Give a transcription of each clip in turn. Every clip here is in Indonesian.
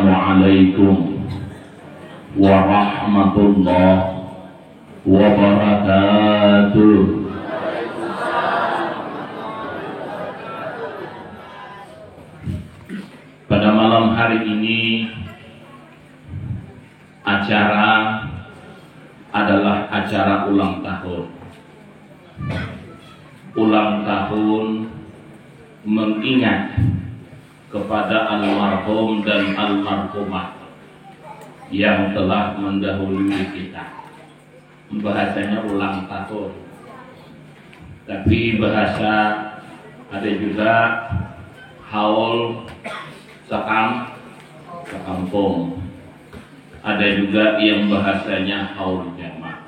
Assalamualaikum warahmatullahi wabarakatuh. Pada malam hari ini acara adalah acara ulang tahun. Ulang tahun mengingat kepada almarhum dan almarhumah yang telah mendahului kita. Bahasanya ulang tahun, tapi bahasa ada juga haul sekampung, ada juga yang bahasanya haul jamak.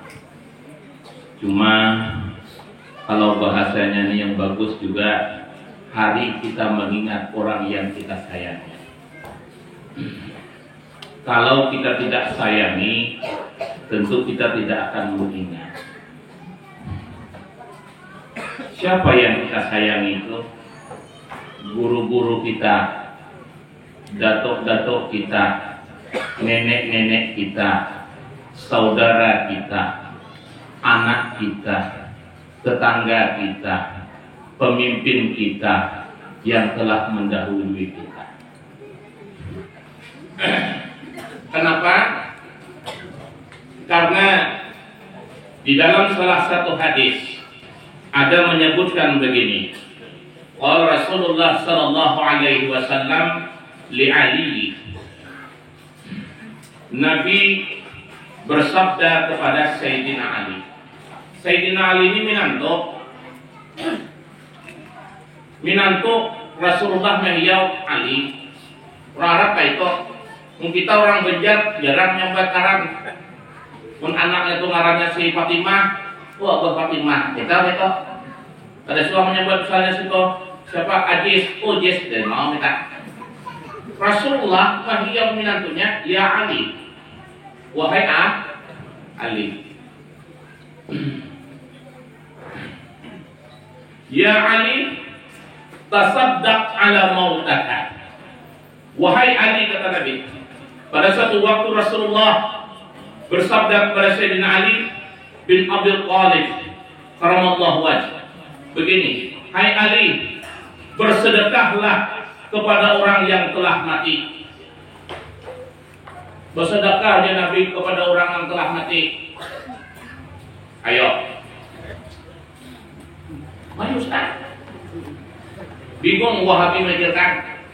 Cuma kalau bahasanya ini yang bagus juga, hari kita mengingat orang yang kita sayangi. Kalau kita tidak sayangi, tentu kita tidak akan mengingat. Siapa yang kita sayangi itu? Guru-guru kita, datuk-datuk kita, nenek-nenek kita, saudara kita, anak kita, tetangga kita, pemimpin kita yang telah mendahului kita. Kenapa? Karena di dalam salah satu hadis ada menyebutkan begini. Qala Rasulullah sallallahu alaihi wasallam li Ali. Nabi bersabda kepada Sayyidina Ali. Sayyidina Ali ini minantu Rasulullah Mahyau Ali. Rara kaito kita orang Banjar jarang nyambat karan. Mun anaknya itu ngarannya si Fatimah, Abah Fatimah. Kita itu ada suami nyambat misalnya siapa Ajis, Ujis dan mau minta. Rasulullah Mahyau minantunya ya Ali. Wahai Ali. Ya Ali, tasaddaq ala mautaka. Wahai Ali, kata Nabi. Pada suatu waktu Rasulullah bersabda kepada Sayyidina Ali bin Abi Thalib karamallahu wajh. Begini, hai Ali, bersedekahlah kepada orang yang telah mati. Bersedekah ya Nabi kepada orang yang telah mati. Ayo. Ayo Ustaz. Bingung Wahabi mikirkan.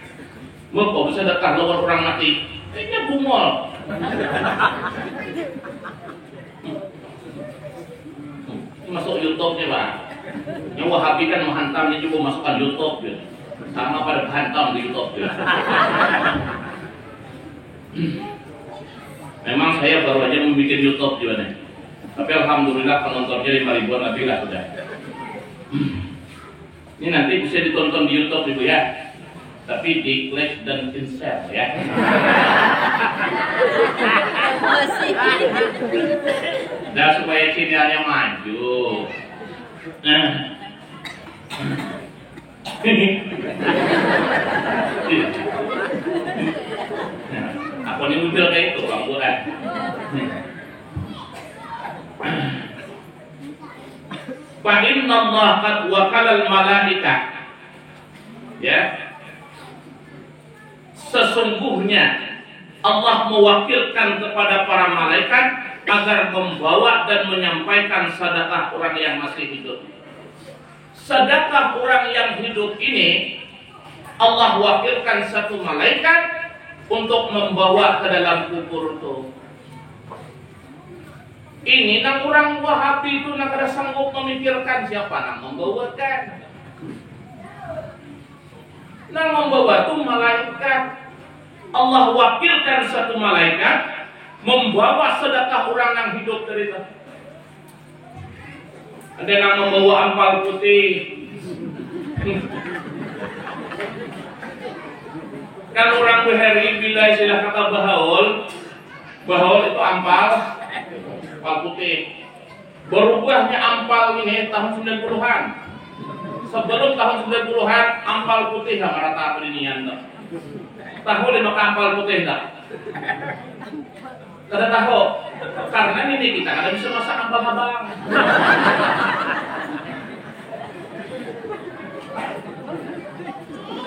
Mau kok bersedekah lawan orang mati? Kayaknya bungol. Masuk YouTube nih Pak. Yang Wahabi kan menghantamnya juga masukkan YouTube ya. Sama pada hantam di YouTube ya. Memang saya baru aja membuat YouTube juga nih. Tapi alhamdulillah penontonnya 5.000-an lebih lah sudah. Ini nanti bisa ditonton di YouTube Ibu ya. Tapi di like dan share ya. Dan supaya channelnya maju. Nah. Aku ini mobil kayak itu, Bang Buran. Fa inna Allah qad wakala al-malaika. Ya. Sesungguhnya Allah mewakilkan kepada para malaikat agar membawa dan menyampaikan sedekah orang yang masih hidup. Sedekah orang yang hidup ini Allah wakilkan satu malaikat untuk membawa ke dalam kubur itu. Ini nang orang Wahabi itu nak ada sanggup memikirkan siapa nang membawakan. Nang membawa itu malaikat. Allah wakilkan satu malaikat membawa sedekah orang yang hidup dari itu. Ada yang membawa ampal putih. Kan orang Beheri bila istilah kata bahaul itu ampal putih. Berubahnya ampal ini tahun 90-an. Sebelum tahun 90-an ampal putih sama rata peninian tuh. Tahu lima kampal putih enggak? Kada tahu. Karena ini kita kada bisa masak abang-abang.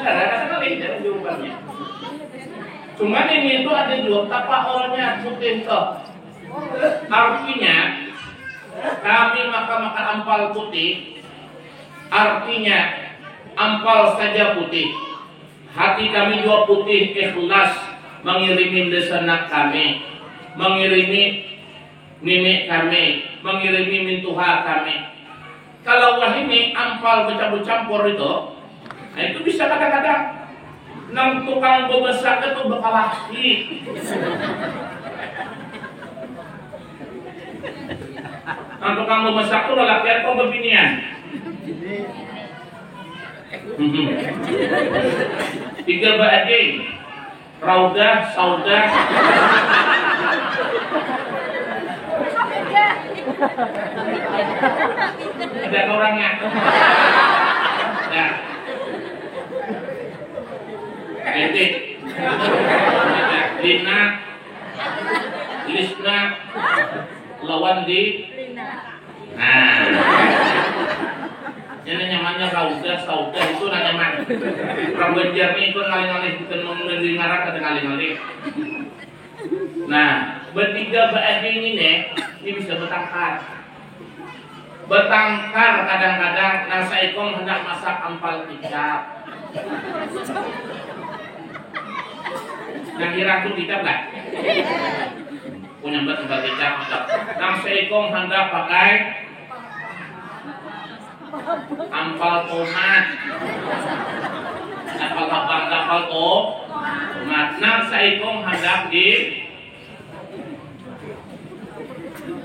Ada kali dalam jawabannya. Cuman ini itu ada dua tapaolnya putih toh. Artinya kami makan ampal putih. Artinya ampal saja putih. Hati kami juga putih, ikhlas mengirimi lesanak kami, mengirimi mimik kami, mengirimi mintuha kami. Kalau wah ini ampal bercampur-campur itu bisa kadang-kadang nang tukang bebesak itu bakal laki. Nang tukang bebesak itu laki atau bebinian. Tiga ba'adin Raudah, Saudah. Ada orangnya. Nah. Ente. Lina. Lisna. Lawan di. Nah. Ini nyamannya Raudah, Saudah itu nyaman. Orang Banjar ini itu ngalih-ngalih bukan mengenai ngarang kata ngalih-ngalih. Nah, bertiga ba'adin ini bisa bertangkar. Bertangkar kadang-kadang nasa ikong hendak masak ampal kicap. Nah kira tuh kicap lah. Punya buat ampal kicap. Nasa ikong hendak pakai ampal tomat. Ampal lapang, ampal tomat. Nasa ikong hendak di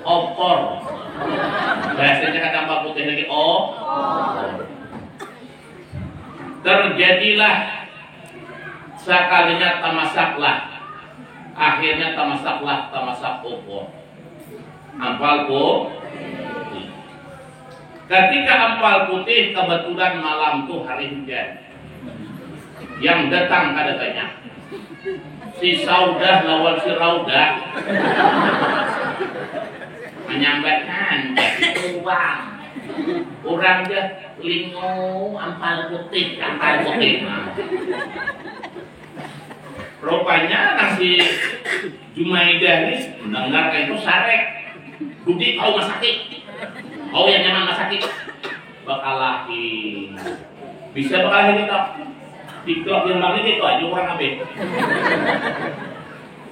opor. Bahasanya kata ampal putih lagi terjadilah sekalinya tamasaklah, akhirnya tamasak opor. Ampal putih. Ketika ampal putih kebetulan malam tuh hari hujan. Yang datang katanya si Saudah lawan si Raudah menyambatkan uang orang dia lingo ampal putih. Rupanya nasi Jumaidah ini mendengar kayak itu sarek Budi kau masakit, kau yang nyaman masakit bakal lagi bisa bakal lagi kita TikTok yang bang itu aja orang abe.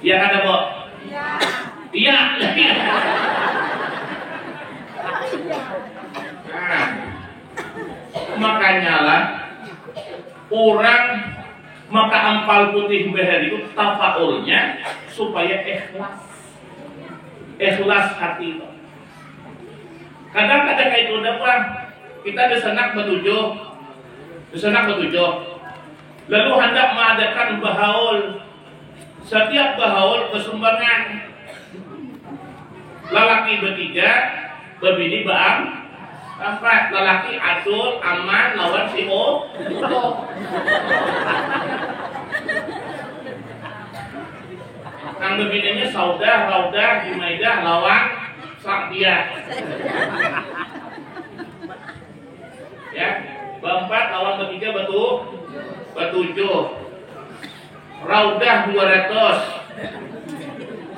Iya kata Bo? Iya. Nah, makanya lah orang maka ampal putih behar itu tafaulnya supaya ikhlas hati. Kadang-kadang kayak itu dapat kita disenak betujuh, lalu hendak mengadakan bahaul. Setiap bahaul kesumbangan lelaki bertiga, berbini baam, empat lelaki atul, aman, lawan si O. Yang berbininya Saudah, Raudah, Jumaidah, lawan Sakdia. Ya, berempat lawan bertiga betujuh. Raudah 200,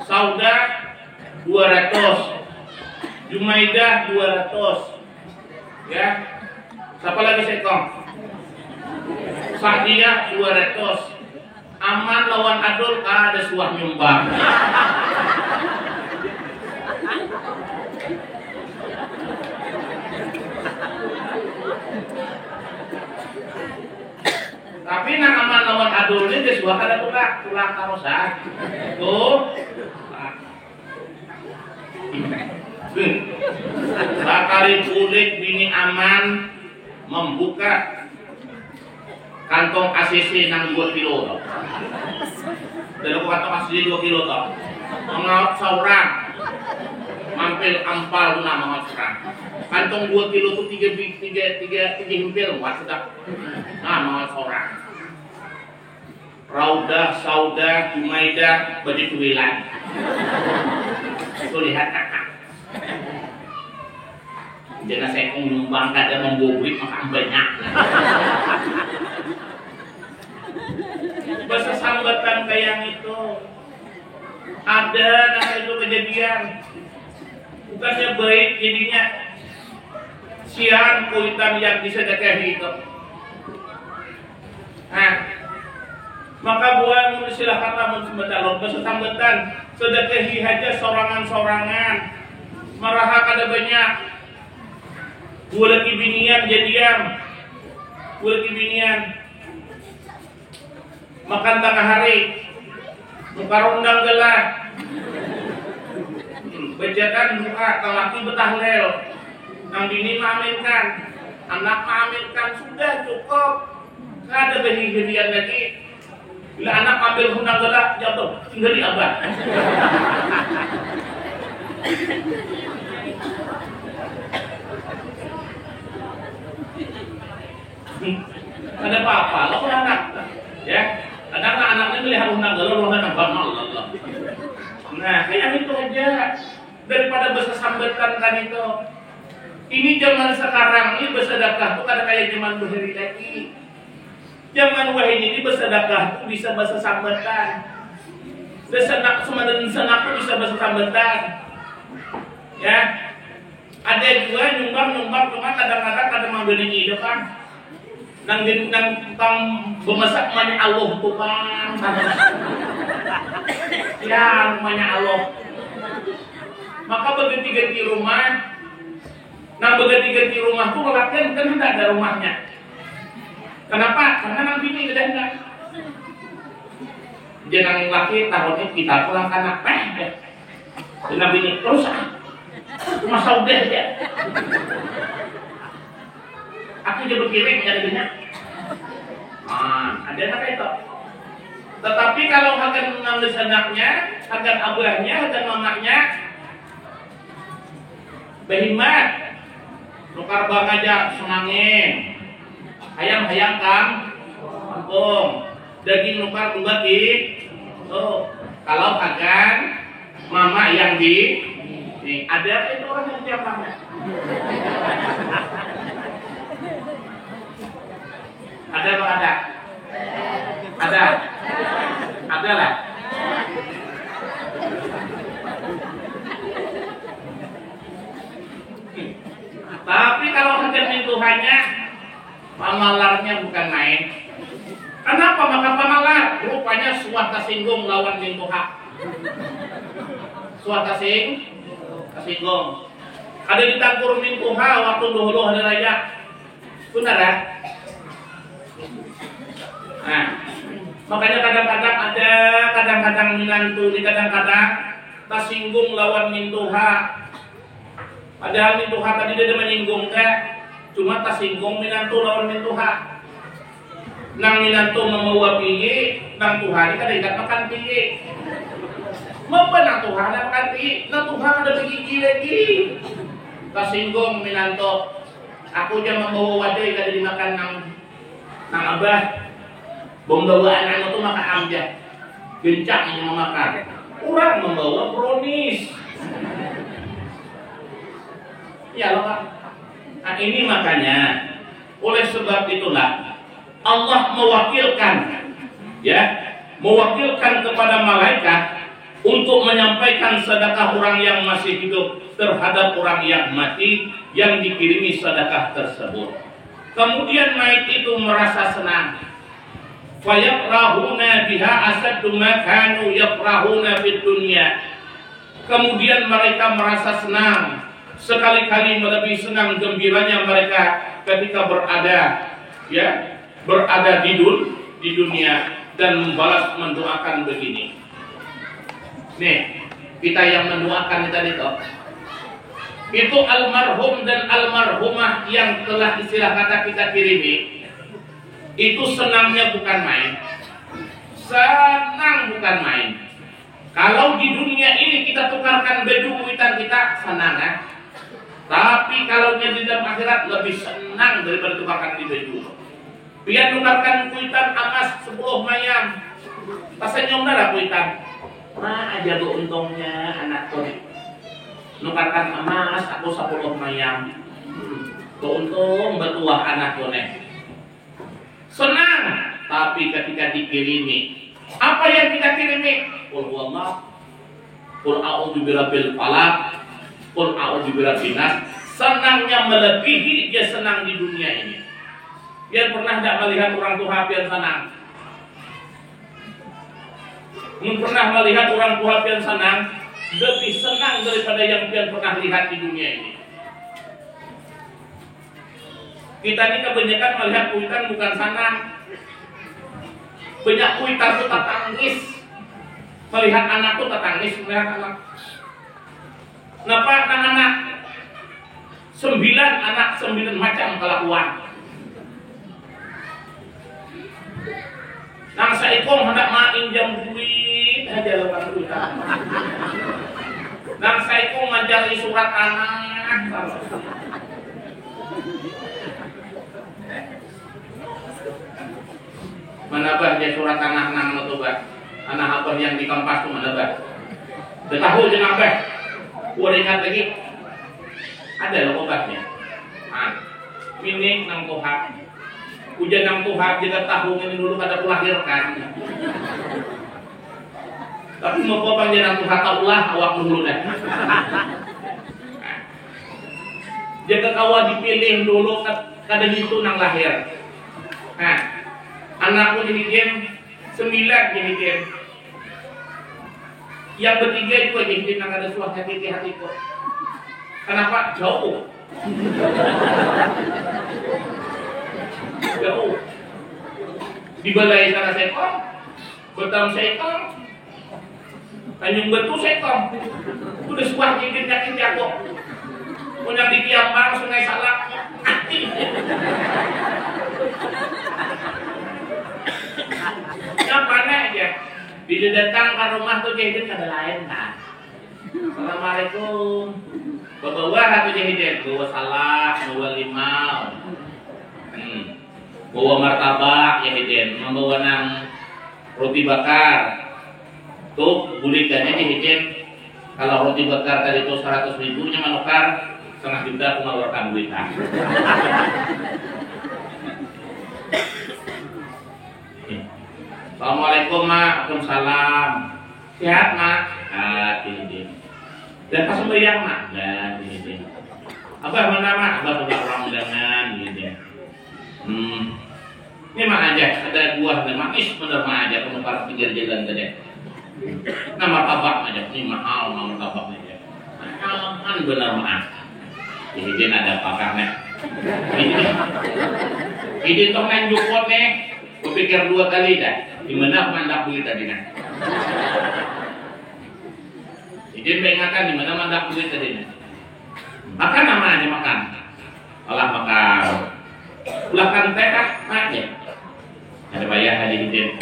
Saudah 200, Jumaidah 200. Ya, siapa lagi sekong? Sakdia 200. Aman lawan adul ada suah nyumbang. Tapi nang aman lawan adul ini dia suah kada tulang karosan. Tuh. Bakali kulit bini aman membuka kantong ACC nang 2 kilo toh. Dalam kantong ACC 2 kilo toh. Mengaut saurang. Mampil ampal guna mengaut saurang. Kantong 2 kilo tuh 3 himpil buat sedap. Nah mengaut saurang. Raudah, Saudah, Jumaidah, baju tuwilan. Itu lihat kakak. Jangan saya nyumbang kada membobrik maka banyak. Bahasa sambatan kayak itu ada nama itu kejadian. Bukannya baik jadinya sian kuitan yang disedekahi itu. Nah, maka buat istilah kata mensebetalon bahasa sambatan sedekahi aja sorangan-sorangan. Maraha kada banyak. Gua lagi binian jadian. Gua lagi binian. Makan tengah hari. Muka rondang gelah. Bejakan muka laki betahlel. Nang bini mengaminkan. Anak mengaminkan. Sudah cukup. Nggak ada bayi-bayian lagi. Bila anak ambil hundang gelah jatuh. Tinggal di abah. Ada apa-apa, lo kan anak, ya. Anak-anaknya melihat undang galau, lo kan Allah. Nah, kayak itu aja daripada bahasa sambatan kan itu. Ini zaman sekarang ini bersedekah tuh kada kayak zaman berhari lagi. Zaman wahid ini bersedekah tuh bisa bahasa sambatan. Senak semandan senak tuh bisa bahasa sambatan. Ya, ada juga nyumbang cuma kadang-kadang kada membeli ide kan. Nang tukang bemasak mana Allah tukang ya rumahnya Allah. Maka berganti-ganti rumah. Nah berganti-ganti rumah tuh latihan kan tidak ada rumahnya. Kenapa? Karena nang bini gede enggak. Jangan laki tahunnya kita pulang anak dengan bini terus masa udah ya. Aku juga berkirim jadi banyak. Ada anak itu. Tetapi kalau akan menulis anaknya, akan abahnya, akan mamanya, berhimmat, nukar bang aja senangin, hayang kampung, daging nukar bagi. Kalau akan mama yang nih ada itu orang yang siapanya. Ada apa ada? Ada lah. Tapi kalau hadir Tuhannya, pamalarnya bukan main. Kenapa maka pamalar? Rupanya suah singgung lawan Tuhan. Suah singgung. Ada ditangkur Tuhan waktu dulu ada raja. Benar ya? Nah, makanya kadang-kadang minantu ini kadang-kadang tersinggung lawan mintuha. Padahal mintuha tadi dia menyinggung cuma tersinggung minantu lawan mintuha. Nang minantu membawa piye, nang Tuhan ini kada ikat makan piye. Mapa nang Tuhan ada makan piye, nang Tuhan ada begigi lagi. Tersinggung minantu. Aku jangan membawa wadah kada dimakan nang abah. Membawa anak itu maka amjad gencang yang memakan. Orang membawa brownies. Ya loh Pak. Nah ini makanya oleh sebab itulah Allah mewakilkan kepada malaikat untuk menyampaikan sedekah orang yang masih hidup terhadap orang yang mati yang dikirimi sedekah tersebut. Kemudian mayit itu merasa senang. Fayafrahuna biha asaddu ma kanu yafrahuna fid dunya. Kemudian mereka merasa senang sekali-kali melebihi senang gembiranya mereka ketika berada di dunia dan membalas mendoakan begini. Nih, kita yang mendoakan tadi itu almarhum dan almarhumah yang telah istilah kata kita kirimi. Itu senangnya bukan main. Senang bukan main. Kalau di dunia ini kita tukarkan baju kuitan kita senang kan? Tapi kalau di dalam akhirat lebih senang daripada tukarkan di baju. Biar tukarkan kuitan emas 10 mayam Pas senyum dah kuitan. Mah aja bu untungnya anak tuh. Nukarkan emas aku 10 mayang. Untung betuah anak tuh nek. Senang, tapi ketika dikirimi, apa yang kita kirimi? Qul huwallah, qul a'udzu birabbil falaq, qul a'udzu birabbin nas. Senangnya melebihi dia senang di dunia ini. Dia pernah tidak melihat orang tua pian senang? Pernah melihat orang tua pian senang? Lebih senang daripada yang pian pernah lihat di dunia ini. Kita ini kebanyakan melihat kuitan bukan senang. Banyak kuitan itu tak tangis. Melihat anak itu tak tangis, melihat anak. Kenapa anak-anak? 9 anak 9 macam kelakuan. Nang saikong hendak mainjam duit aja lawan kuitan. Nang saikong ngajari surat tanah. Mana bah dia surat tanah nang notobat. Anak apa yang dikampas tu mana bah. Dah tahu je apa. Gua ingat lagi. Ada loh obatnya. Minik nang Tuhan. Ujian nang Tuhan kita tahu ini dulu pada melahirkan. Tapi mau apa dia nang Tuhan taulah awak dulu dah. Jaga kawan dipilih dulu kadang itu nang lahir. Anakku jadi game 9 jadi game. Yang bertiga juga jadi game nang ada suara hati-hati kok. Kenapa? Jauh. Jauh. Di balai sana sekong, betam sekong, Tanjung Batu sekong. Udah suah jadi yakin jago. Punya di Kiambang Sungai Salak. Yang mana aja? Bila datang ke rumah tuh jahidin kada lain kan. Assalamualaikum. Bawa atau jahidin? Bawa salak, bawa limau. Bawa martabak jahidin. Membawa nang roti bakar. Tuh bulikannya jahidin. Kalau roti bakar tadi itu 100.000 nya manukar 1,5 juta aku mengeluarkan duit. Assalamualaikum mak, waalaikumsalam. Sehat mak? Ini. Dan pas sembahyang mak? Ini. Abah mana mak? Abah punya orang undangan ini. Ini mak aja, ada buah dan manis bener mak aja penukar pinggir jalan tadi. Nama tabak aja, ini mahal nama tabaknya aja. Mahalkan bener mak. Jadi ada pakarnya. Ini toh nanjukot nih. Kupikir 2 kali dah. Di mana mandak duit tadi nah. Jadi pengingatan di mana mandak duit tadi nah. Makan namanya makan. Olah makan. Ulahkan teh aja. Ada bayar haji hidin.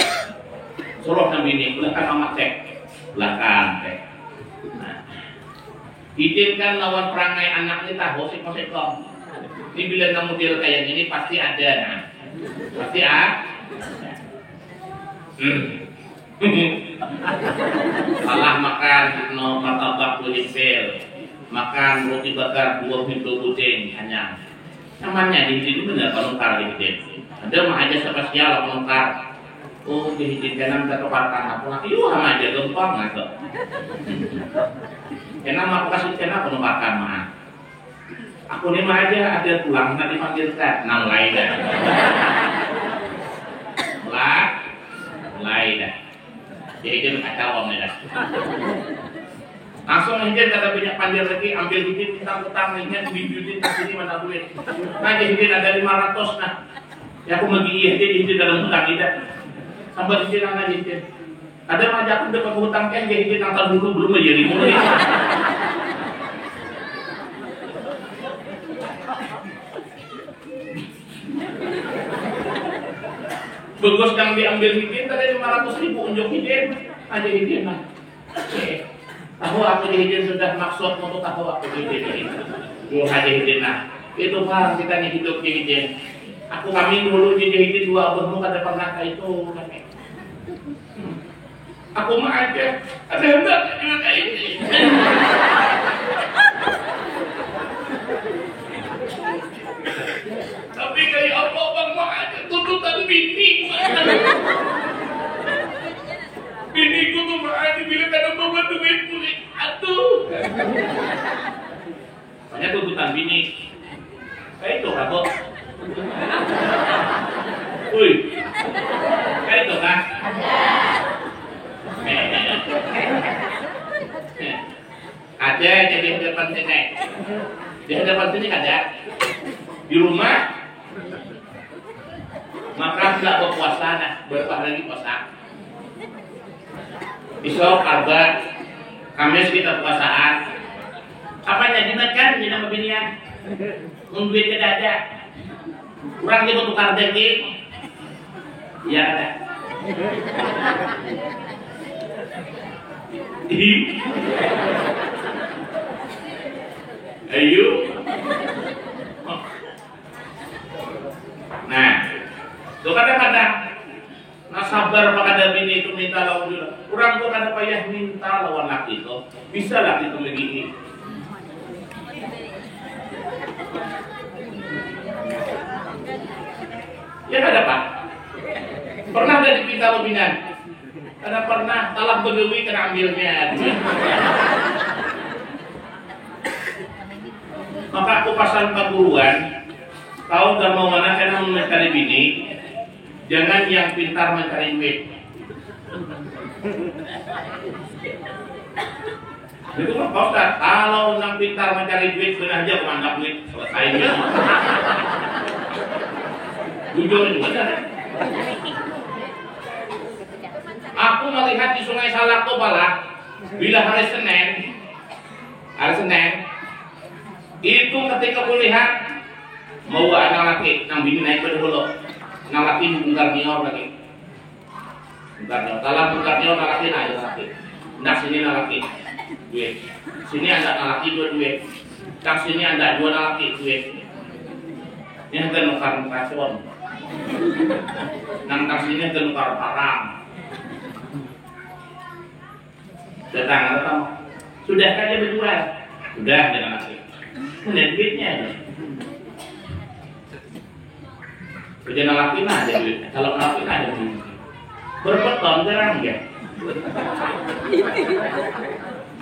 Suruh nabi ini ulahkan mamak teh. Ulahkan teh. Hidin kan lawan perangai anaknya tahu sih-sih. Ini bila kamu model kayak gini pasti ada nah. Pasti salah makan no martabak bulimpil, makan roti bakar 2 pintu kucing hanya namanya di sini benar penukar di sini. Ada mah aja spesial penukar. Oh di sini kan kita tukarkan apa lagi? Sama aja gampang nggak tuh? Karena aku kasih channel penukarkan mah. Aku ini mah aja ada pulang nanti panggilkan nang lain dah. Mulai dah. Jadi dia kacau om dah. Langsung hidin kata banyak panggil lagi, ambil hidin tentang ingat bijutin ke sini mana duit. Nah jadi hidin ada 500 nah. Ya aku magi hidin dalam hutang tidak. Sampai hidin nang hidin. Ada aja aku dapat hutang kan jadi hidin nang dulu belum menjadi mulai. Bagus yang diambil hidin tadi 500.000 unjuk hidin aja hidin lah. Tahu aku hidin sudah maksud untuk tahu aku hidin. Gua aja hidin lah. Itu bang kita nih hidup di hidin. Aku kami dulu di hidin 2 abahmu kada pernah kayak itu. Aku mah aja, ada hendak juga kayak ini. Tapi kayak apa bang mah aja tuntutan bini. Biniku tuh mah aja bilang ada bawa duit kulit. Aduh. Banyak tuntutan bini. Kayak itu kabok. Wih. Kayak itu kan? Ada jadi hadapan sini. Di hadapan sini ada. Di rumah maka tidak berpuasa nah, berapa lagi puasa. Besok Arba, Kamis kita puasaan. Apa jadi makan jadi nama binian? Duit tidak ada. Kurang dia bertukar daging. Iya ada. Ayo. Nah, itu kadang-kadang sabar pada bini itu minta lawan dulu. Kurang tuh kada payah minta lawan laki itu. Bisa laki itu begini. Ya kada pak. Pernah gak dipinta lebihan? Kada pernah. Talah berdewi kena ambilnya. Maka aku pasal keguruan. Tahu gak mau mana karena mencari bini. Jangan yang pintar mencari duit. Itu mah Pak Ustaz, kalau yang pintar mencari duit benar aja menganggap duit selesai. Jujur juga kan? Aku melihat di Sungai Salak Tobalah bila hari Senin itu ketika kulihat mau anak laki, nang bini naik pada dulu. Nang laki bungkar nior lagi. Bungkar nior. Dalam bungkar nior nang laki naik laki. Nah sini nang laki duit. Sini ada nang laki dua duit. Nang sini ada dua nang laki duit. Ini ada nukar nukar. Nang sini ada nukar parang. Datang. Sudah kan dia berjual? Sudah jangan laki. Lihat duitnya aja. Kerjaan laki mah ada duitnya. Kalau laki mah ada duitnya. Berpeton jarang ya.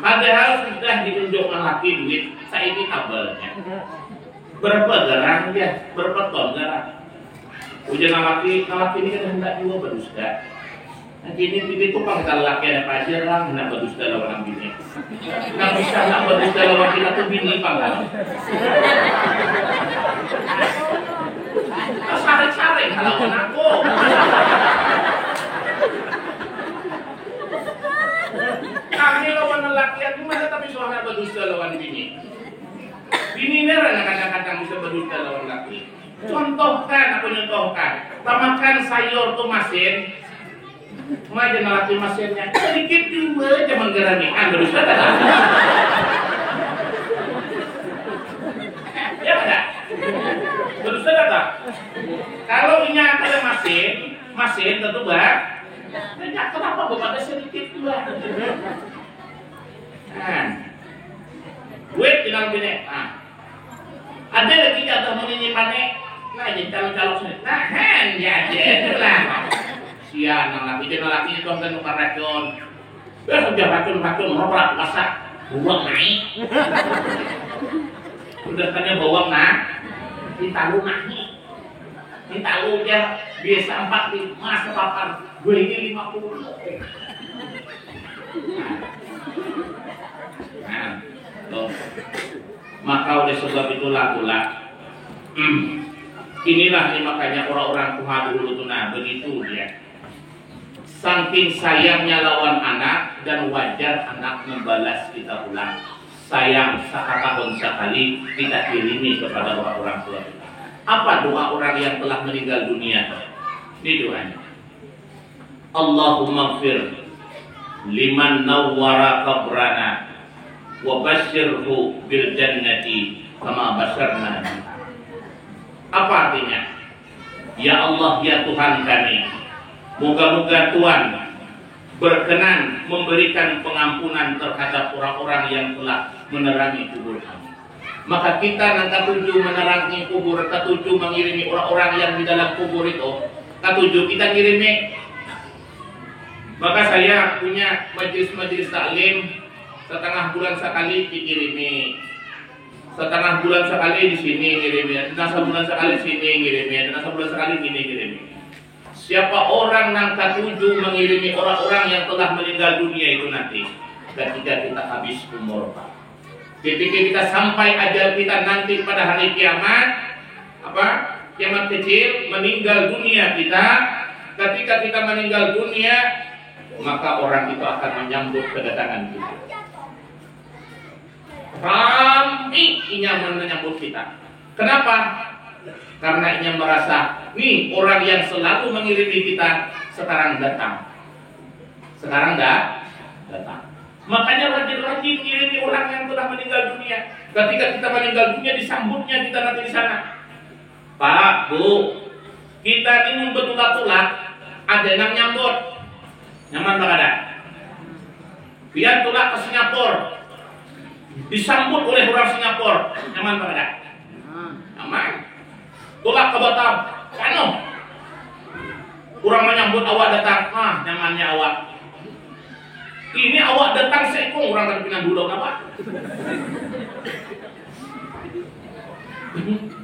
Padahal sudah ditunjukkan laki duit, saya ini tabelnya. Berapa garang ya? Berpeton garang. Ujian laki ini kan hendak juga berdusta. Nanti ini itu pak kalau laki ada pacar lah hendak berdusta lawan bini. Nggak bisa hendak berdusta lawan kita tuh bini panggal. Saring-saring kalau aku. Kami lawan lelaki aku mana tapi suara berdusta lawan bini. Bini nera kadang-kadang bisa berdusta lawan laki. Contohkan, aku contohkan. Makan sayur tuh masin. Maja lelaki masinnya sedikit juga aja menggeramikan berdusta tak? Ya ada. Berdusta tak? Kalau ini ada masin tentu bah. Banyak kenapa ada sedikit dua. Nah, duit tinggal gini. Nah, ada lagi jatuh menyimpanek. Nah, jadi calon-calon sini. Nah, jadi lah. Sian, laki itu kan nukar racun. Udah racun merokok masak. Buang naik. Udah kan bawang ditaruh naik. Ditaruh dia biasa 45 sepapan. Gue ini 50. Nah, tuh. Maka oleh sebab itulah inilah makanya orang-orang kuha dulu tuh begitu dia. Saking sayangnya lawan anak dan wajar anak membalas kita ulang. Sayang setahun sekali kita kirimi kepada orang-orang tua kita. Apa doa orang yang telah meninggal dunia? Ini doanya. Allahumma gfir liman nawwara qabrana wa basyirhu bil jannati kama basyarna. Apa artinya? Ya Allah ya Tuhan kami, moga-moga Tuhan berkenan memberikan pengampunan terhadap orang-orang yang telah menerangi kubur kami. Maka kita yang ketujuh menerangi kubur, ketujuh mengirimi orang-orang yang di dalam kubur itu, ketujuh kita kirimi. Maka saya punya majelis-majelis taklim, setengah bulan sekali dikirimi, setengah bulan sekali di sini ngirimi, sebulan sekali sini ngirimi, sebulan sekali gini ngirimi. Siapa orang yang ketujuh mengirimi orang-orang yang telah meninggal dunia itu nanti ketika kita habis umur, Pak. Ketika kita sampai ajal kita nanti pada hari kiamat, kiamat kecil, meninggal dunia kita. Ketika kita meninggal dunia, maka orang itu akan menyambut kedatangan kita. Kami ingin menyambut kita. Kenapa? Karena ia merasa, nih orang yang selalu mengirimi kita sekarang datang. Sekarang datang. Makanya rajin-rajin ngirimi orang yang telah meninggal dunia. Ketika kita meninggal dunia, disambutnya kita nanti di sana. Pak, Bu, kita ini betulah-tulah ada yang nyambut. Nyaman Pak ada? Biar tulah ke Singapura, disambut oleh orang Singapura. Nyaman Pak ada? Nyaman. Tulah ke Batam, kano kurang menyambut awak datang, nyamannya awak. Ini awak datang seekong orang dari Pinang Dulu apa?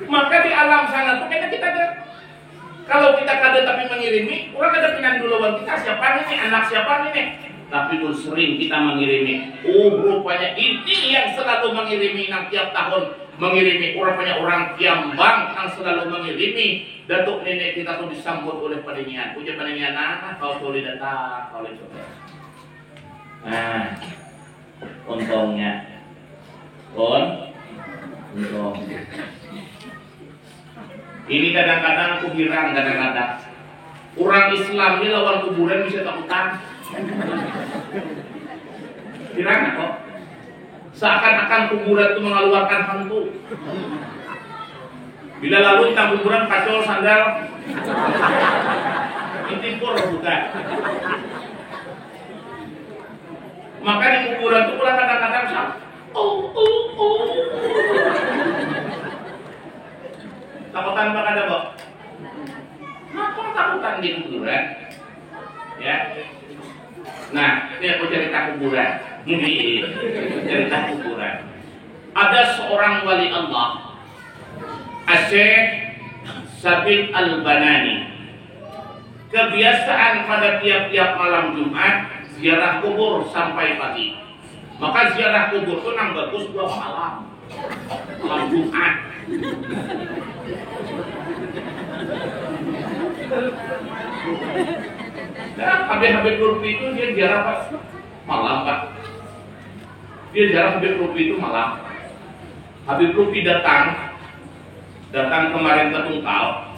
Maka di alam sana tuh kita ada. Kalau kita kada tapi mengirimi, orang ada Pinang Dulu kita siapa ini, anak siapa ini? Tapi pun sering kita mengirimi. Rupanya ini yang selalu mengirimi yang tiap tahun mengirimi. Rupanya orang Kiambang yang selalu mengirimi. Datuk nenek kita tuh disambut oleh Padingian. Puja Padingian, kau boleh datang, kau boleh coba. Nah, untungnya, untung. Ini kadang-kadang aku girang kadang-kadang. Orang Islam ini lawan kuburan bisa takutan. Girang kok. Seakan-akan kuburan itu mengeluarkan hantu. Bila lalu kita kuburan kacau sandal, intipur bukan. Maka di kuburan itu pulang kadang-kadang sama. Takutan Pak ada, Pak? Kenapa takutan di kuburan? Ya. Nah, ini aku cerita kuburan. Ini cerita kuburan. Ada seorang wali Allah, Syekh Sabit Al-Banani. Kebiasaan pada tiap-tiap malam Jumat ziarah kubur sampai pagi. Maka ziarah kubur itu nang bagus 2 malam. Malam Jumat. Nah, Habib Lutfi itu dia ziarah pas malam, Pak. Dia ziarah Habib Lutfi itu malam. Habib Lutfi datang kemarin ke Tungkal.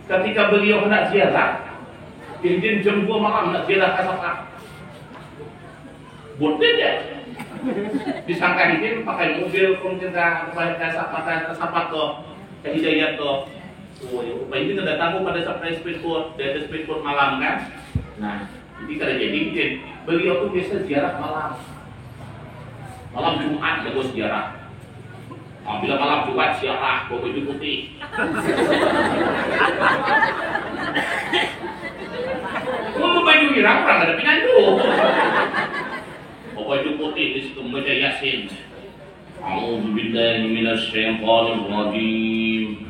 Ketika beliau hendak ziarah, izin jam 2 malam hendak ziarah ke Sapak. Bodoh ya. Disangka izin pakai mobil kemudian ke Sapak ke Hidayat tuh. Pak ini udah tahu pada sampai speedboat malam kan? Nah, ini kada jadi izin. Beliau tuh biasa ziarah malam Jumat ya bos ziarah. Bila malam Jumat ziarah bawa baju putih. Mau baju irang orang ada pinandu. Bawa baju putih di situ membaca Yasin. A'udzubillahi minasyaitonir rajim.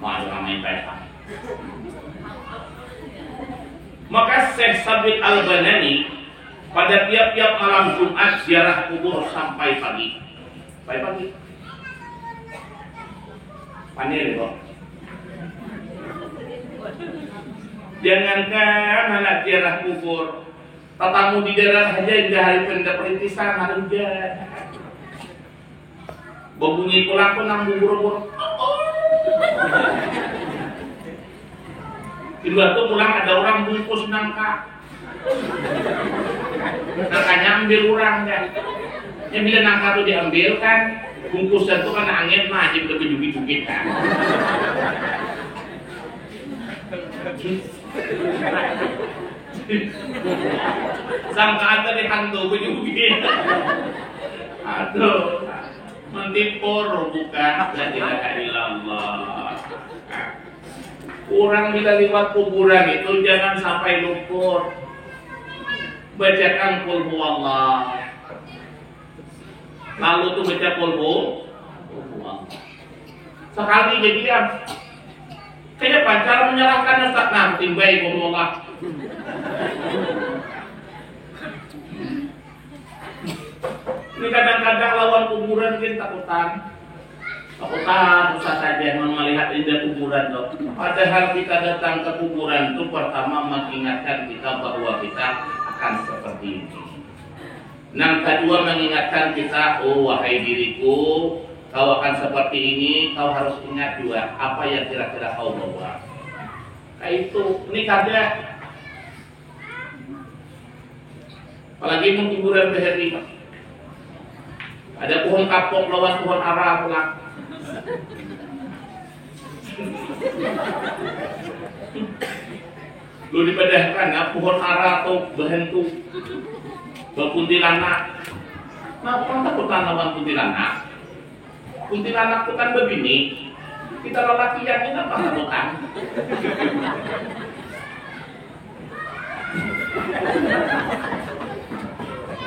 Main pesta. Maka Syekh Sabit Al-Banani pada tiap-tiap malam Jumat ziarah kubur sampai pagi. Pagi. Panir kok. Jangankan anak ziarah kubur, tatamu di daerah saja di hari pendaperintisan hari hujan. Berbunyi pulang pun nang bubur-bubur. Kedua tuh pulang ada orang bungkus nangka. Nangkanya ambil orang kan. Ya bila nangka tuh diambil kan, bungkusan tuh kan angin majib lebih jugit-jugit kan. Sangkaan tadi hantu begini. Aduh, mentipur bukan. La ilaha illallah. Orang bila lewat kuburan itu jangan sampai luput. Bacakan qul huwallah. Lalu tuh baca qul huwallah. Sekali jadi diam. Kayak cara menyerahkan Ustaz, nah timbai qul huwallah. Ini kadang-kadang lawan kuburan kita takutan usah saja melihat indah kuburan loh. Padahal kita datang ke kuburan itu pertama mengingatkan kita bahwa kita akan seperti ini. Yang kedua mengingatkan kita, oh wahai diriku, kau akan seperti ini, kau harus ingat juga apa yang kira-kira kau bawa. Kayak itu, ini kada. Apalagi mau kuburan beheri. Ada pohon kapok lawan pohon ara pula. Lu dipedahkan ya, pohon ara atau behentu berkuntilanak. Nah, apa takut lawan kuntilanak? Kuntilanak itu kan begini. Kita lelaki yang ini apa takutan?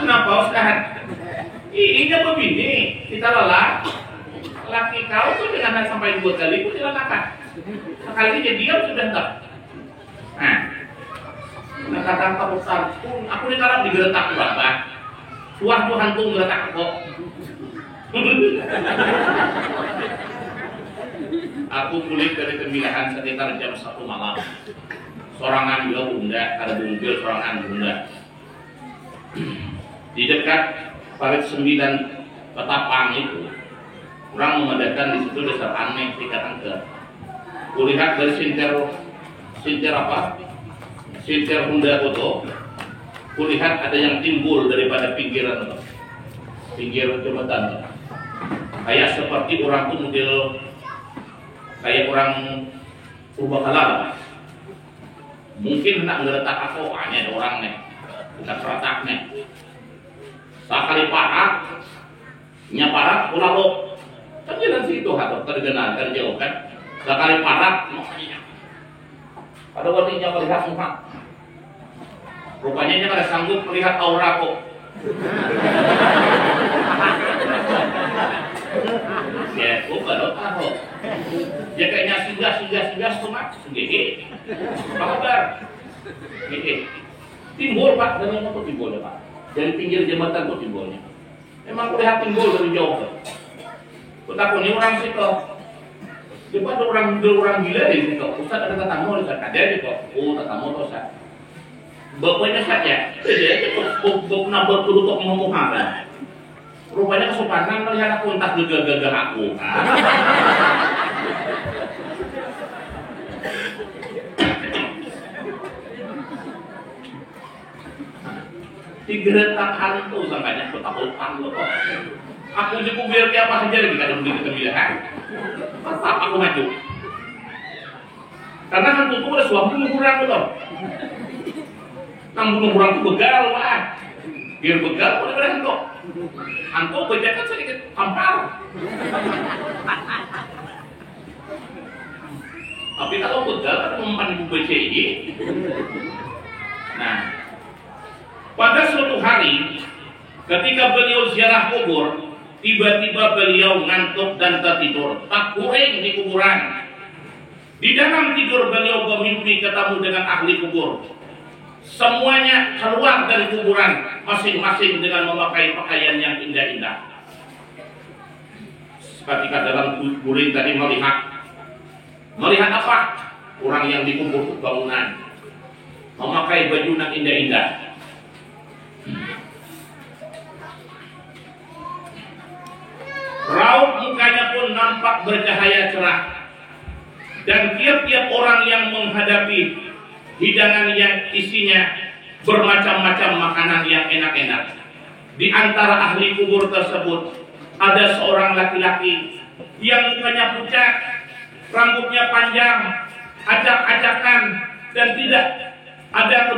Kenapa Ustaz? Ini begini, kita laki kau tuh dengan sampai 2 kali pun dilalakan. Sekali dia diam sudah tak. Nah kata besar pun aku dikarap digeletak berapa? Suah tuh hantu geletak kok. Aku pulih dari pemilihan sekitar jam 1 malam. Sorangan juga bunda, ada bungkil sorangan bunda. Di dekat parit 9 Petapang itu, orang memadakan di situ dasar aneh tingkat angka. Kulihat dari sinter apa? Sinter Honda foto. Kulihat ada yang timbul daripada pinggir jembatan. Kayak seperti orang tuh model kayak orang purbakala. Mungkin hendak ngeletak aku, hanya ada orang nih, kita seratak nih. Sakali parak, nyaparak pulau kan jalan situ atau tergenal terjauh kan. Sakali parak, makanya pada waktunya melihat muka. Rupanya dia kada sanggup melihat aura kok. Ya, kok baru tahu. Dia kayaknya singgah semua, gigi. Apa kabar? Gigi. Timbul Pak, dan yang itu timbul Pak. Dari pinggir jembatan itu timbulnya. Memang kulihat timbul dari jauh. Kutakut ini orang situ. Coba ada orang gila di situ. Ustaz ada tetamu, ada di kok. Oh, tetamu tuh Ustaz. Bapaknya saja. Jadi bap nambah dulu untuk ngomong apa. Rupanya kesopanan melihat aku entah gagal aku. Digeletak hantu sampai ketakutan lo kok. Aku dikubir kayak apa saja lagi kadang begitu kebilahan. Tetap aku maju. Karena hantu itu ada suami kurang betul. Nang bunuh orang itu begal lah. Biar begal boleh berhantu. Hantu bejakan sedikit tampar. Tapi kalau begal kan mempan ibu BCI. Nah, pada suatu hari ketika beliau ziarah kubur, tiba-tiba beliau ngantuk dan tertidur, tak kuring di kuburan. Di dalam tidur beliau bermimpi ketemu dengan ahli kubur. Semuanya keluar dari kuburan masing-masing dengan memakai pakaian yang indah-indah. Ketika dalam kuburan tadi melihat apa? Orang yang dikubur bangunan memakai baju yang indah-indah. Raut mukanya pun nampak bercahaya cerah. Dan tiap-tiap orang yang menghadapi hidangan yang isinya bermacam-macam makanan yang enak-enak. Di antara ahli kubur tersebut ada seorang laki-laki yang mukanya pucat, rambutnya panjang, acak-acakan, dan tidak ada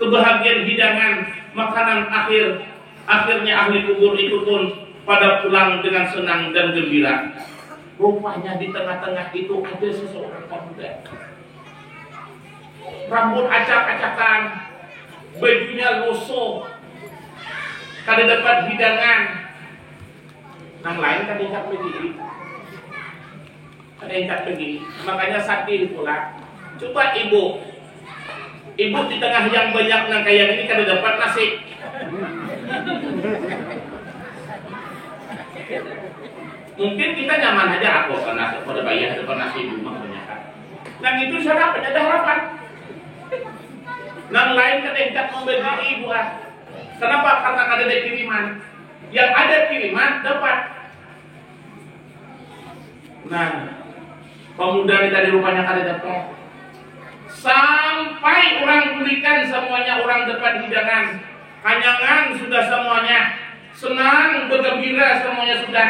kebahagiaan hidangan, makanan akhirnya ahli kubur itu pun pada pulang dengan senang dan gembira. Rupanya di tengah-tengah itu ada seseorang pemuda, rambut acak-acakan, bajunya lusuh, kada dapat hidangan. Nang lain kada hendak pergi, makanya sakit pula. Coba ibu di tengah yang banyak nang kayak ini kada dapat nasi. Mungkin kita nyaman aja, aku karena pada bayar depan nasi rumah banyak kan. Nang itu saya dapat ada harapan. Nang lain kada hendak memberi ibu ah. Kenapa? Karena kada ada kiriman. Yang ada kiriman dapat. Nah, pemuda ini tadi rupanya kada dapat. Sampai orang belikan semuanya, orang dapat hidangan, kanyangan sudah semuanya, senang bergembira semuanya sudah.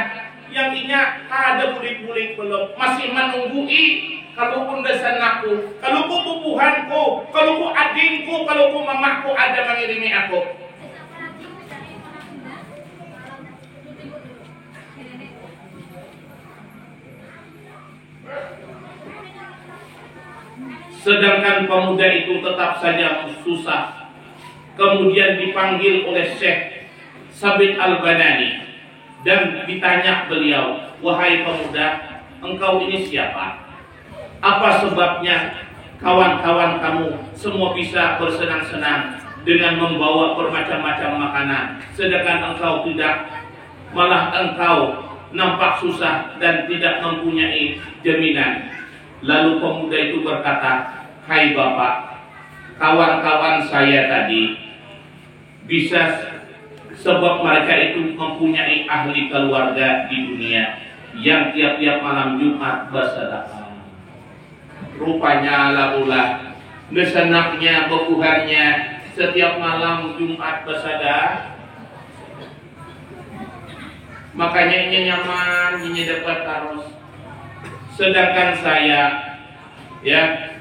Yang inya ada bulik-bulik belum, masih menunggui kalau pun desanakku, kalau ku pupuhanku, kalau ku adingku, kalau ku mamaku ada mengirimi aku. Sedangkan pemuda itu tetap saja susah. Kemudian dipanggil oleh Syekh Sabit Al-Banani dan ditanya beliau, wahai pemuda, engkau ini siapa? Apa sebabnya kawan-kawan kamu semua bisa bersenang-senang dengan membawa bermacam-macam makanan, sedangkan engkau tidak, malah engkau nampak susah dan tidak mempunyai jaminan. Lalu pemuda itu berkata, hai bapak, kawan-kawan saya tadi bisa sebab mereka itu mempunyai ahli keluarga di dunia yang tiap-tiap malam Jumat bersedekah. Rupanya labulah nesenaknya bekuhannya setiap malam Jumat bersedekah. Makanya ini nyaman, ini dapat terus. Sedangkan saya ya,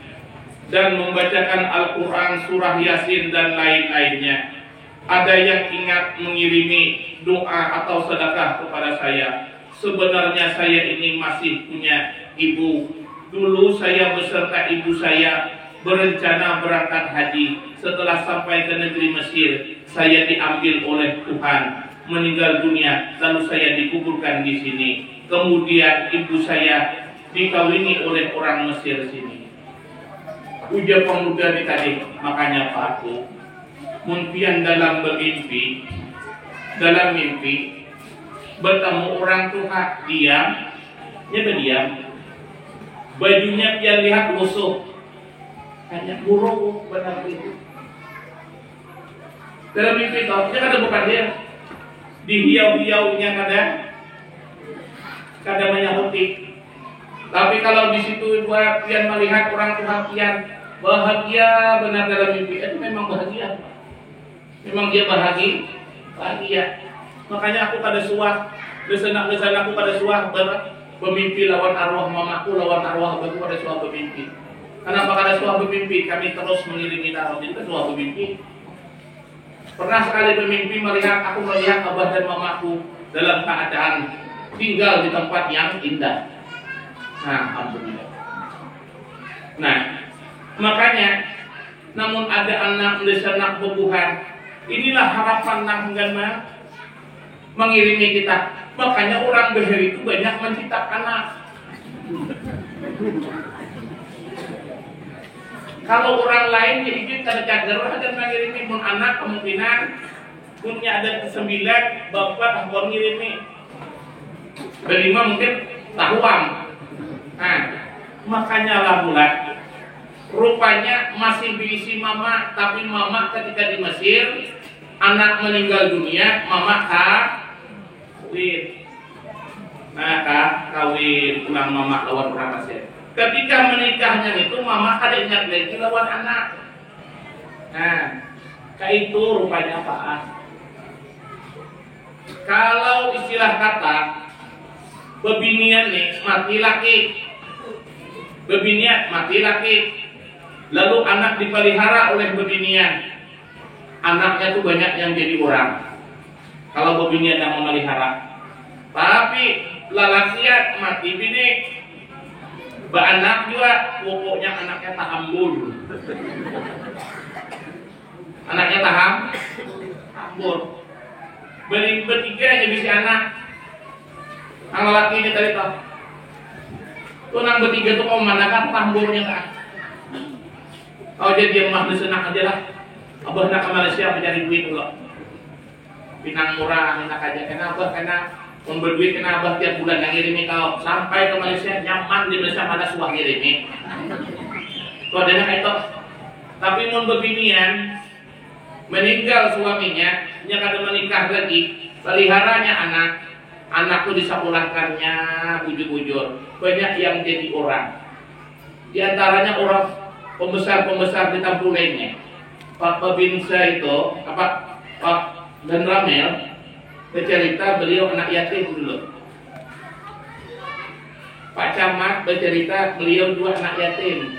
dan membacakan Al-Quran, surah Yasin dan lain-lainnya, ada yang ingat mengirimi doa atau sedekah kepada saya. Sebenarnya saya ini masih punya ibu. Dulu saya beserta ibu saya berencana berangkat haji. Setelah sampai ke negeri Mesir, saya diambil oleh Tuhan, meninggal dunia, lalu saya dikuburkan di sini. Kemudian ibu saya dikawini oleh orang Mesir sini. Ujar pemuda di tadi, makanya Pak Aku, mungkin dalam mimpi bertemu orang tua, diam, bajunya dia lihat lusuh, hanya buruk benar itu. Dalam mimpi tahu, dia kata bukan dia, dihiau-hiaunya kada menyahuti. Tapi kalau di situ buat pian melihat orang tua pian bahagia benar dalam mimpi, itu memang bahagia. Memang dia bahagia. Makanya aku pada suah, lesan aku pada suah bermimpi lawan arwah mamaku, lawan arwah aku pada suah bermimpi. Kenapa kada suah bermimpi? Kami terus mengiringi darah itu suah bermimpi. Pernah sekali bermimpi aku melihat abah dan mamaku dalam keadaan tinggal di tempat yang indah. Nah, alhamdulillah. Nah, makanya namun ada anak lesanak bebuhan, inilah harapan nang enggak mengirimi kita. Makanya orang Beher itu banyak mencetak anak. Kalau orang lain jadi kita cager dan mengirimi pun anak, kemungkinan punya ada 9 bapak akan ngirimi. Berlima mungkin tahuam. Nah, makanya lah bulat. Rupanya masih berisi mama, tapi mama ketika di Mesir, anak meninggal dunia, mama kawin. Nah, kawin ulang mama lawan orang Mesir. Ketika menikahnya itu, mama ada ingat lagi lawan anak. Nah, kayak itu rupanya apaan? Kalau istilah kata bebinian nih mati laki, bebinian mati laki, Lalu anak dipelihara oleh bebinian. Anaknya tuh banyak yang jadi orang. Kalau bebinian yang memelihara. Tapi lalakian mati bini. Anak juga pokoknya anaknya tahambur. Anaknya tahambur. Bertiga aja bisa anak. Yang lelaki ini tadi tuh. Tuh nang bertiga tuh kau mana kan tamburnya kan? Kau jadi mah senang aja lah. Abah nak ke Malaysia mencari duit dulu. Pinang murah enak aja. Kenapa? Karena berduit kena abah tiap bulan yang ngirimi kau sampai ke Malaysia nyaman di Malaysia mana suah ngirimi. Kau ada kayak itu. Tapi mau beginian meninggal suaminya, nya kada menikah lagi, peliharanya anak tuh disekolahkannya bujur-bujur, banyak yang jadi orang. Di antaranya orang pembesar di kampung lainnya. Pak Babinsa itu, Pak dan Ramel bercerita beliau anak yatim dulu. Pak Camat bercerita beliau dua anak yatim,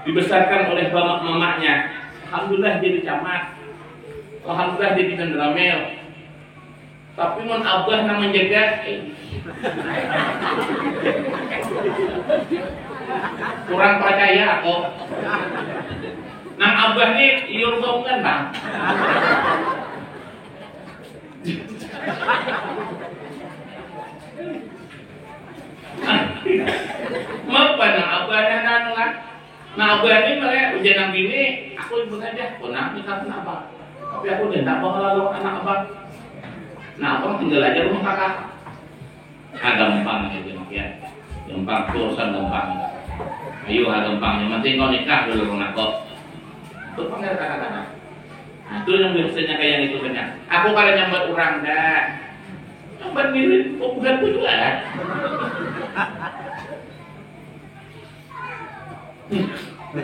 dibesarkan oleh mamaknya. Alhamdulillah jadi camat, alhamdulillah jadi dan Ramel. Tapi mon abah nak menjaga, kurang percaya kok. Nang abah nih iur kan bang. Mapa nang abah nang lah. Nah abah ini malah ujian nang bini, aku ibu aja, nak nikah kenapa? Tapi aku tidak mau lalu anak abah. Nah abang tinggal aja rumah kakak. Gampang gitu ya, gampang urusan gampang. Ayo gampangnya, penting kau nikah dulu rumah kau. Itu panggil kakak-kakak. Nah itu yang biasanya kayak yang itu banyak. Aku kalau nyambat orang dah, nyambat mirip, kok bukan aku juga lah.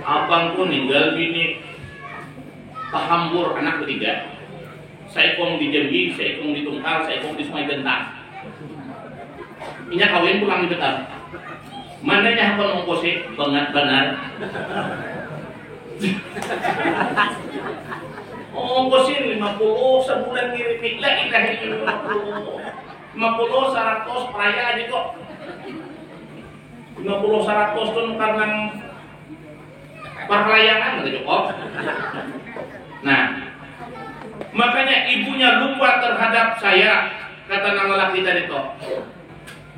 Abang pun ninggal bini tahambur anak ketiga. Saya kong di Jambi, saya kong di Tungkal, saya kong di Sungai Gentang. Inya kawin pulang di Betar. Mananya apa ngongkosnya? Banget benar. Ngongkosin 50 sebulan ngirim lah ilahi 50 100 peraya aja kok. 50 100 tuh karena perlayangan gitu kok. Nah, makanya ibunya lupa terhadap saya, kata nang lelaki tadi toh.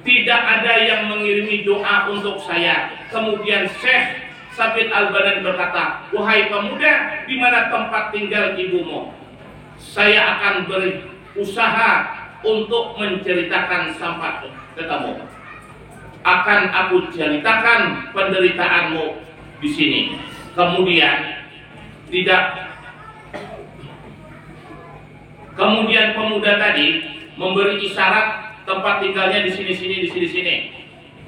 Tidak ada yang mengirimi doa untuk saya. Kemudian Syekh Sabit Al-Badan berkata, wahai pemuda, di mana tempat tinggal ibumu? Saya akan berusaha untuk menceritakan sampai ketemu. Akan aku ceritakan penderitaanmu di sini. Kemudian pemuda tadi memberi isyarat tempat tinggalnya di sini,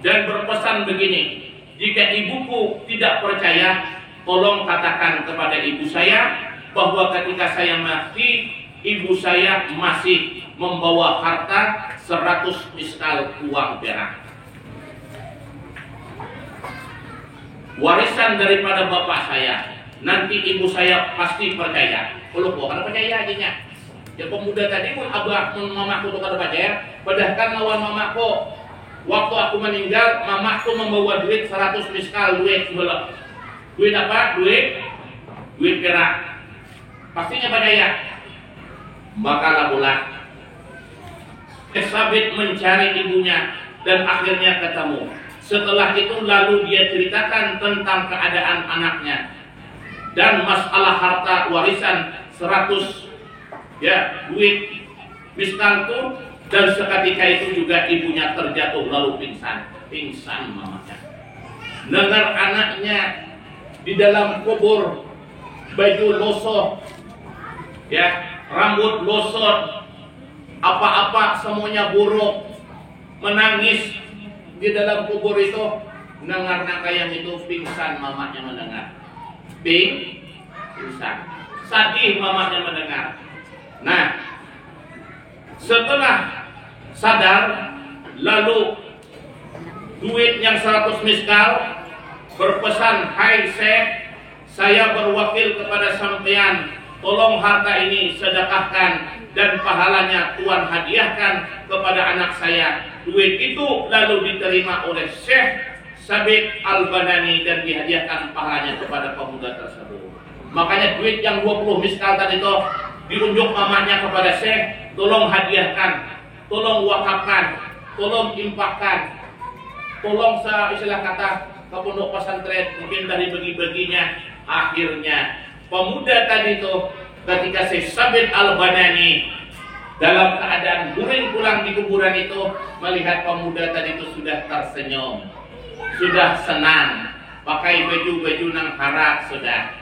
dan berpesan begini, jika ibuku tidak percaya, tolong katakan kepada ibu saya bahwa ketika saya mati, ibu saya masih membawa harta 100 miskal uang perak, warisan daripada bapak saya. Nanti ibu saya pasti percaya. Kalau kok kan percaya aja. Ya pemuda tadi pun abah mamaku tuh kada percaya, padahal lawan mamaku waktu aku meninggal, mamaku membawa duit 100 miskal duit sebelah. Duit apa? Duit perak. Pastinya percaya. Maka bulan Sabit mencari ibunya dan akhirnya ketemu. Setelah itu lalu dia ceritakan tentang keadaan anaknya dan masalah harta warisan 100 duit miskal itu, dan seketika itu juga ibunya terjatuh lalu pingsan mamanya. Dengar anaknya di dalam kubur, baju losot, rambut losot, apa-apa semuanya buruk, menangis di dalam kubur itu. Dengar yang itu pingsan mamanya mendengar, pingsan, sadih mamanya mendengar. Nah, setelah sadar, lalu duit yang 100 miskal berpesan, "Hai Syekh, saya berwakil kepada sampean, tolong harta ini sedekahkan dan pahalanya Tuhan hadiahkan kepada anak saya." Duit itu lalu diterima oleh Syekh Sabit Al-Banani dan dihadiahkan pahalanya kepada pemuda tersebut. Makanya duit yang 20 miskal tadi itu diunjuk mamanya kepada Syekh, tolong hadiahkan, tolong wakafkan, tolong infakkan, tolong istilah kata ke pondok pesantren, mungkin dari bagi-baginya. Akhirnya pemuda tadi itu ketika Syekh Sabit Al-Banani dalam keadaan guring pulang di kuburan itu, melihat pemuda tadi itu sudah tersenyum, sudah senang, pakai baju-baju nang harap, sudah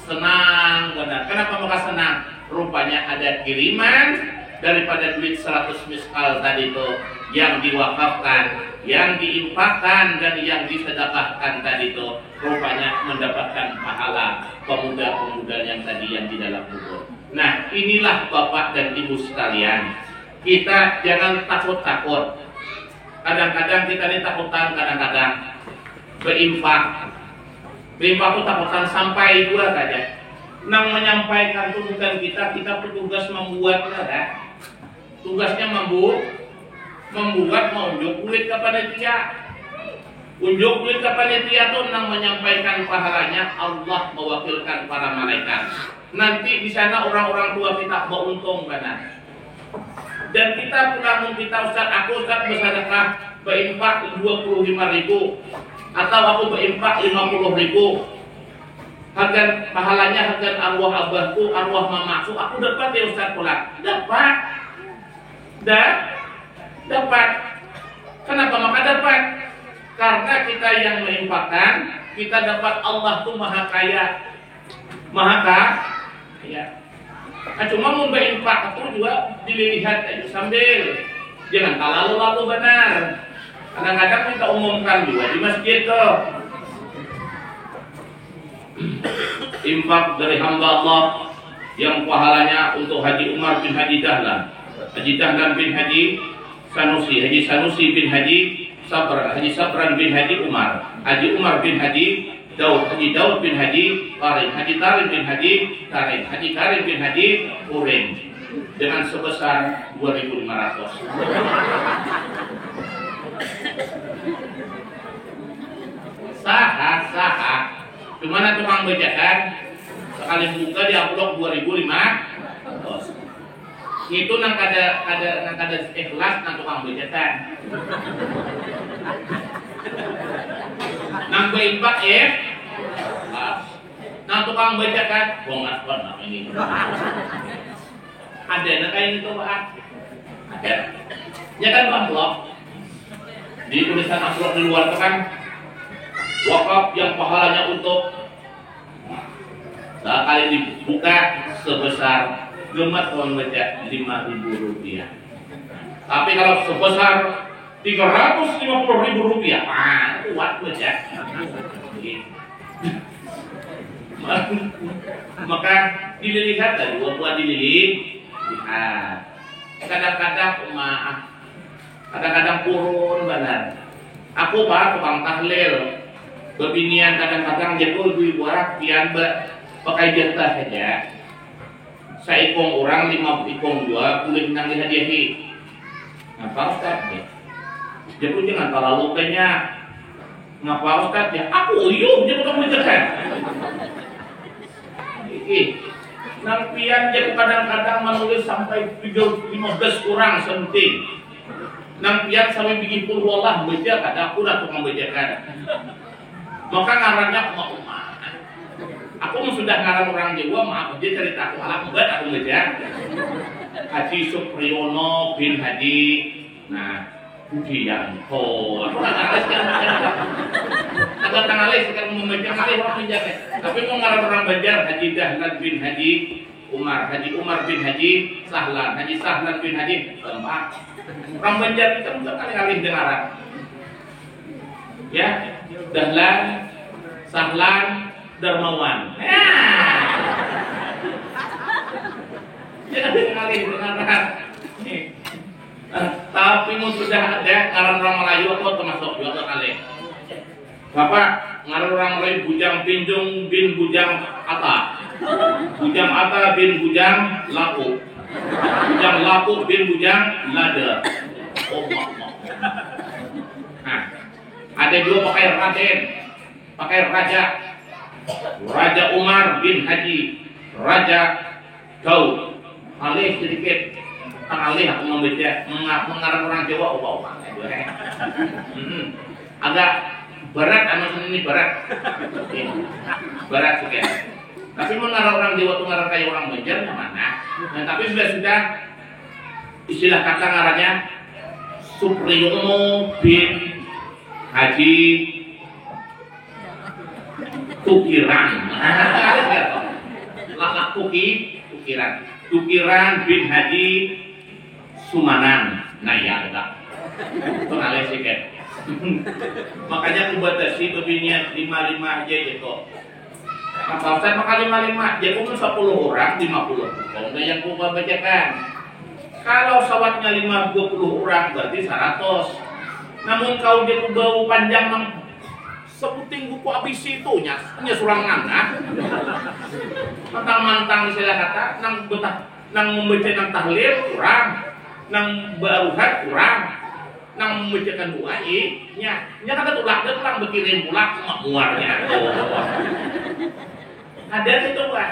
senang benar. Kenapa mereka senang? Rupanya ada kiriman daripada duit 100 miskal tadi itu yang diwakafkan, yang diinfakkan dan yang disedekahkan tadi itu, rupanya mendapatkan pahala pemuda-pemuda yang tadi yang di dalam kubur. Nah, inilah Bapak dan Ibu sekalian, kita jangan takut-takut. Kadang-kadang kita ini takutan, kadang-kadang berinfak. Berinfak itu takutan sampai dua saja. Nang menyampaikan itu bukan kita bertugas membuatnya. Tugasnya membuat menunjuk duit kepada dia. Unjuk duit kepada dia itu nang menyampaikan pahalanya Allah mewakilkan para malaikat. Nanti di sana orang-orang tua kita beruntung benar. Dan kita pulang kita Ustaz bersedekah berinfak 25.000 atau aku berinfak 50.000. Harga pahalanya harga arwah abahku, arwah mamaku, aku dapat ya Ustaz pulang. Dapat. Kenapa maka dapat? Karena kita yang menginfakkan, kita dapat Allah tuh maha kaya. Ya. Nah, cuma mau berinfak itu juga dilihat aja sambil, jangan lalu benar. Kadang-kadang kita umumkan juga di masjid tuh. Infak dari hamba Allah yang pahalanya untuk Haji Umar bin Haji Dahlan, Haji Dahlan bin Haji Sanusi, Haji Sanusi bin Haji Sabran, Haji Sabran bin Haji Umar, Haji Umar bin Haji Daud, Haji Daud bin Haji Karim, Haji Karim bin Haji Karim, Haji Karim bin Haji Urim, dengan sebesar 2.500. Sah. Cuma tukang bajakan sekali buka di upload 2.500. Itu nang kada ikhlas nang tukang bajakan. Nang berinfak nang tukang bajakan bongat pernah ini. Ada nang kayak gitu Pak. Ada. Ya kan amplop. Di tulisan amplop di luar itu kan wakaf yang pahalanya untuk sekali dibuka sebesar gemat orang baca 5.000 rupiah. Tapi kalau sebesar 350.000 rupiah, kuat baca. Maka dilihat tadi, buat dilihat. Kadang-kadang maaf, kadang-kadang purun benar. Aku Pak tukang tahlil. Bebinian kadang-kadang jatuh duit warak pian pakai jatah saja. Saikong orang 5 ikong 2 kulit nang dihadiahi. Ngapa Ustaz ya? Jatuh jangan terlalu banyak. Ngapa Ustaz ya? Aku uyuh jatuh kamu jakan. Nang pian jatuh kadang-kadang menulis sampai 15 orang senting. Nang pian sampai bikin pulwallah baca kada aku dah tukang bacakan. Maka ngarannya umat. Aku sudah ngaran orang Jawa, maaf dia cerita aku alam banget aku baca. Haji Supriyono bin Haji, Budianto. Aku nggak ngalis kan? Agak ngalis sekarang membaca ngalis orang menjaga. Tapi mau ngaran orang Banjar, Haji Dahlan bin Haji Umar, Haji Umar bin Haji Sahlan, Haji Sahlan bin Haji Tempat. Orang Banjar itu kali-kali dengaran. Ya, Dahlan, Sahlan, Darmawan. Jangan kali dengaran. Tapi mau sudah ada karena orang Melayu aku termasuk juga kali. Bapak ngaran orang lain Bujang Pinjung bin Bujang Ata. Bujang Ata bin Bujang Lapu. Bujang Lapu bin Bujang Lada. Oh, nah, ada dua pakai Raden, pakai Raja. Raja Umar bin Haji, Raja Daud. Alih sedikit, alih aku membaca mengarang orang Jawa opa-opa. Agak berat, anak ini berat, berat sekali. Tapi mengarang orang Jawa itu ngarang kayak orang Banjar mana? Nah, tapi sudah istilah kata ngarannya Supriyono bin Haji Tukiran. Laka Tukiran. Tukiran bin Haji Sumanan. Nah ya enggak. Itu alih sikit. Makanya aku batasi begini 55 aja gitu. Kalau saya maka 55, dia pun 10 orang 50. Kalau enggak yang aku bacakan. Kalau sawatnya 20 orang berarti 100. Namun kalau dia bau panjang sebuting buku abis itunya surangan nah. Mantang-mantang istilah kata nang membaca nang tahlil kurang, nang baruhat kurang, nang membacakan doa nya kata tulang berkirim pula muarnya. Ada itu Pak.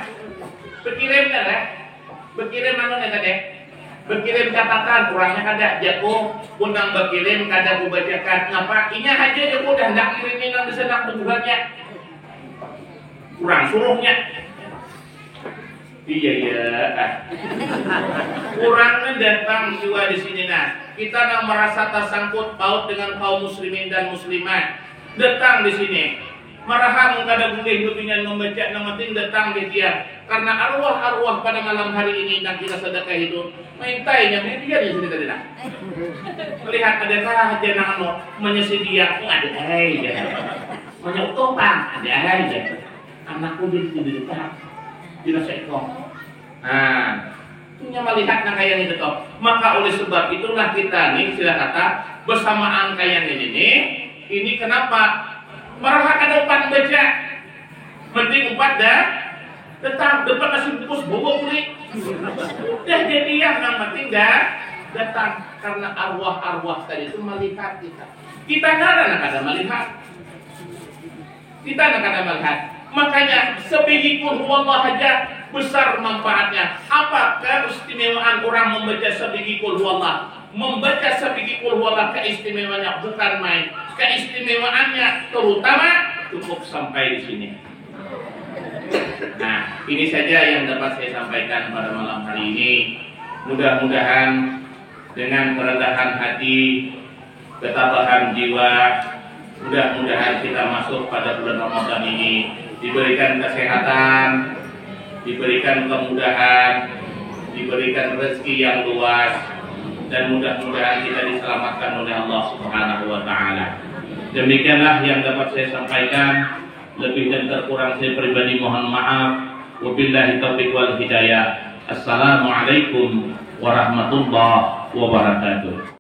Berkirimnya lah. Berkirim mana nih tadi? Berkirim catatan kurangnya kada jago pun nang berkirim kada ku bacakan ngapa inya aja jago dah ndak ngirimin nang disenang tujuannya kurang suruhnya iya kurang datang jiwa di sini nah kita nang merasa tersangkut paut dengan kaum muslimin dan muslimat datang di sini marahang kada boleh hidupnya membaca nama ting datang di dia karena arwah-arwah pada malam hari ini yang kita sedekah itu mintainya dia di sini tadi dah melihat adakah jenang menyesedia ada aja menyutupang ada aja anakku jadi tidak tidak seekor nah punya melihat yang kayak itu toh maka oleh sebab itulah kita nih sila kata bersamaan kayak ini kenapa marah ada umpan baca penting umpan dah tetap depan nasi bungkus bobo kulit udah jadi yang penting dah datang karena arwah-arwah tadi itu melihat kita nggak ada melihat kita nggak ada melihat makanya sebiji qul huwallahu aja besar manfaatnya apa keistimewaan orang membaca sebiji qul huwallahu membaca sebiji qul huwallahu keistimewaannya bukan main keistimewaannya terutama cukup sampai di sini. Nah, ini saja yang dapat saya sampaikan pada malam hari ini. Mudah-mudahan dengan kerendahan hati, ketabahan jiwa, mudah-mudahan kita masuk pada bulan Ramadan ini diberikan kesehatan, diberikan kemudahan, diberikan rezeki yang luas, dan mudah-mudahan kita diselamatkan oleh Allah Subhanahu wa taala. Demikianlah yang dapat saya sampaikan. Lebih dan terkurang saya pribadi mohon maaf. Wabillahi taufiq wal hidayah. Assalamualaikum warahmatullahi wabarakatuh.